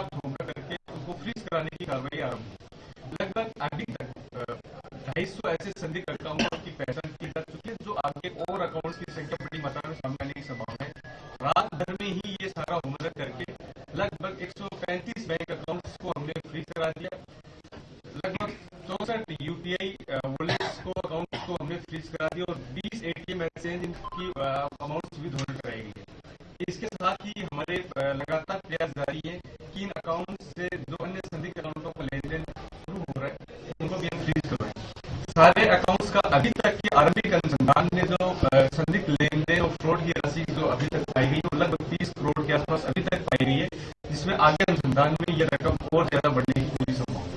होगा करके उनको फ्रीज कराने की कार्रवाई आरंभ हुई। लगभग अभी तक 250 ऐसे संदिग्ध अकाउंटों की पहचान की जा चुकी है, जो आगे और अकाउंट्स की संख्या बड़ी मात्रा में सामने आने की संभावना है। रात भर में ही ये सारा होमवर्क करके लगभग 135 बैंक अकाउंट्स को हमने फ्रीज करा दिया। लगभग 64 यूपीआई वॉलेट्स को अकाउंट को हमने फ्रीज करा दिया और 20 एटीएम ऐसे हैं जिनकी अमाउंट्स भी धोरण कराई गई है। इसके साथ ही हमारे लगातार प्रयास जारी है कि इन अकाउंट से जो अन्य संदिग्ध अकाउंटों को लेन देन शुरू हो रहा है उनको भी हम फ्रीज करवाएं। सारे अकाउंट्स का अभी तक की आरंभिक अनुसंधान में जो संदिग्ध लेन देन और फ्रॉड की राशि जो अभी तक पाई गई वो लगभग 30 करोड़ के आसपास अभी तक पाई गई है, जिसमें आगे अनुसंधान में यह रकम और ज्यादा बढ़ने की पूरी संभावना है।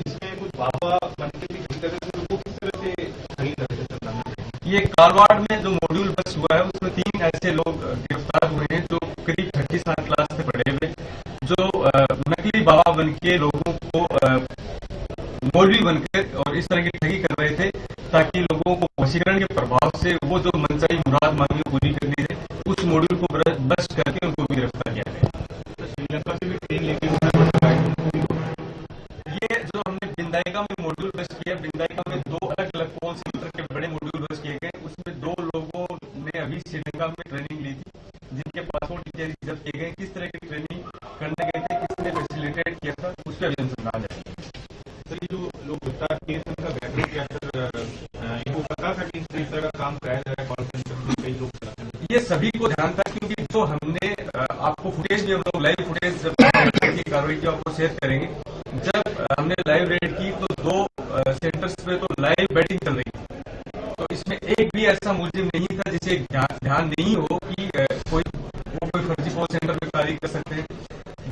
इसमें कुछ बाबा बनने की किस तरह से किस तरह से खरीद रहे थे? ये कारवाड़ में जो मॉड्यूल बस हुआ है उसमें 3 ऐसे लोग गिरफ्तार हुए हैं जो करीब 37 क्लास से पढ़े हुए, जो नकली बाबा बन के लोगों को मौलवी बनकर और इस तरह की ठगी कर रहे थे ताकि लोगों को वशीकरण के प्रभाव से वो जो मनचाही मुराद मांगी पूरी करनी है। उस मॉड्यूल को बस्ट करके उनको भी गिरफ्तार किया गया। श्रीलंका से भी ट्रेन लेके ये जो हमने बिंदाइका में मॉड्यूल बस्ट किया, बिंदाइका में 2 अलग अलग कौन सी तरह के बड़े मॉड्यूल बस्ट किए गए, उसमें 2 लोगों ने अभी श्रीलंका में ट्रेनिंग ली थी, जिनके पासपोर्ट इत्यादि जब्त किए गए। किस तरह की ट्रेनिंग करने गए थे, किसने फैसिलिटेट किया था, उस पर अभी अनुसंधान जारी है। सर, जो लोग गिरफ्तार किए थे उनका बैकग्राउंड क्या सर? इनको पता था कि इस तरह का काम कराया जा रहा है कॉल सेंटर में कई लोग? ये सभी को ध्यान था, क्योंकि जो हमने आपको फुटेज भी हम लोग लाइव फुटेज की कार्रवाई की आपको शेयर करेंगे। जब हमने लाइव रेड की तो 2 सेंटर्स पे तो लाइव बैटिंग चल रही थी, तो इसमें एक भी ऐसा मुलजिम नहीं था जिसे ध्यान नहीं हो कि कोई फर्जी कॉल सेंटर पे कार्य कर सकते हैं।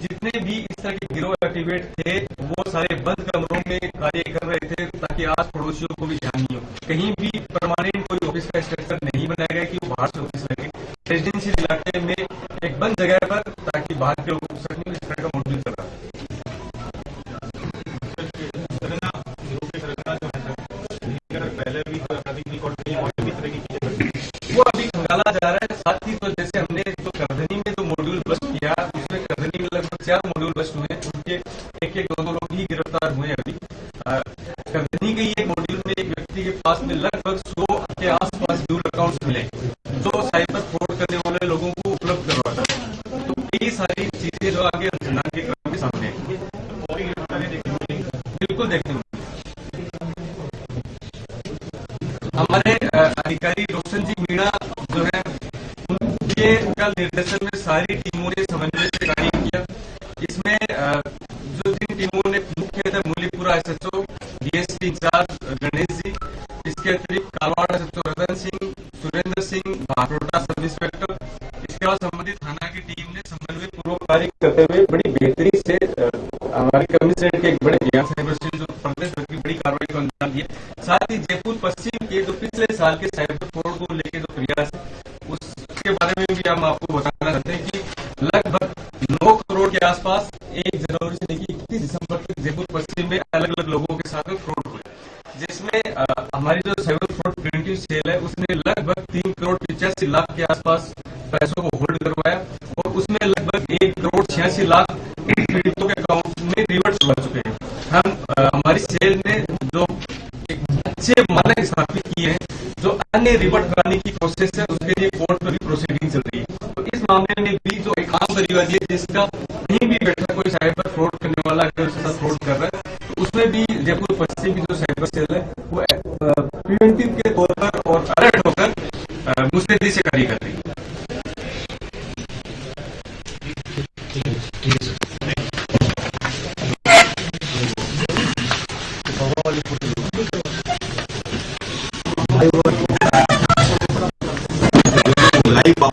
जितने भी इस तरह के गिरोह एक्टिवेट थे वो सारे बंद कमरों में कार्य कर रहे थे ताकि आस पड़ोसियों को भी ध्यान नहीं हो। कहीं भी परमानेंट कोई ऑफिस का स्ट्रक्चर नहीं बनाया गया कि वो बाहर से ऑफिस लगे। रेजिडेंशियल इलाके में एक बंद जगह पर ताकि बाहर के लोग सकने इस तरह का मॉड्यूल चल रहा है। पहले भी वो अभी खंगाला जा रहा है। साथ ही तो जैसे हमने तो करधनी में जो मॉड्यूल बस्ट किया उसमें करधनी में लगभग 4 मॉड्यूल बस्ट हुए, उनके एक 2 लोग ही गिरफ्तार हुए अभी। करधनी के एक मॉड्यूल में एक व्यक्ति के पास में लगभग 100 के आसपास ड्यूल अकाउंट्स मिले जो साइबर फ्रॉड करने वाले लोगों को उपलब्ध करवाता है। तो कई सारी चीजें जो आगे अनुसंधान के क्रम में सामने बिल्कुल देखने को हमारे अधिकारी रोशन जी मीणा जो है उनके कल निर्देशन में सारी टीमों ने समन्वय से कार्य किया। इसमें जो 3 टीमों ने मुख्यतः मूलीपुरा SHO, DSP in charge Ganesh ji, इसके अतिरिक्त Kalwar SHO Ratan Singh, Surendra Singh, भाटोटा sub inspector, इसके बाद संबंधित थाना की टीम ने समन्वय पूर्वक कार्य करते हुए बड़ी बेहतरी से हमारे कमिश्नरेट के एक बड़े ज्ञान साइबर सेल जो प्रदेश भर की बड़ी कार्रवाई को अंजाम दिया। साथ ही जयपुर पश्चिम के जो पिछले साल के साइबर फ्रॉड को लेकर जो प्रयास है उसके बारे में भी हम आपको बताना चाहते हैं कि लगभग 9 करोड़ के आसपास 1 जनवरी से लेकर 31 दिसंबर तक जयपुर पश्चिम में अलग अलग लोगों के साथ फ्रॉड हुए, जिसमें हमारी जो साइबर फ्रॉड प्रिवेंटिव सेल है उसने लगभग 3 करोड़ 85 लाख के आसपास पैसों को होल्ड करवाया और उसमें लगभग 1 करोड़ 86 लाख पीड़ितों के अकाउंट में रिवर्स हो चुके हैं। हम हमारी सेल ने जो अच्छे मानक स्थापित किए हैं, जो अन्य रिवर्ट कराने की प्रोसेस है उसके लिए कोर्ट में भी प्रोसीडिंग चल रही है। तो इस मामले में भी जो एक आम परिवार है जिसका कहीं भी बैठा कोई साइबर फ्रॉड करने वाला अगर उसके साथ फ्रॉड कर रहा है तो उसमें भी जयपुर पश्चिम की जो साइबर सेल है वो प्रिवेंटिव के तौर पर और अलर्ट होकर मुस्तैदी से कार्य कर रही है। लाइव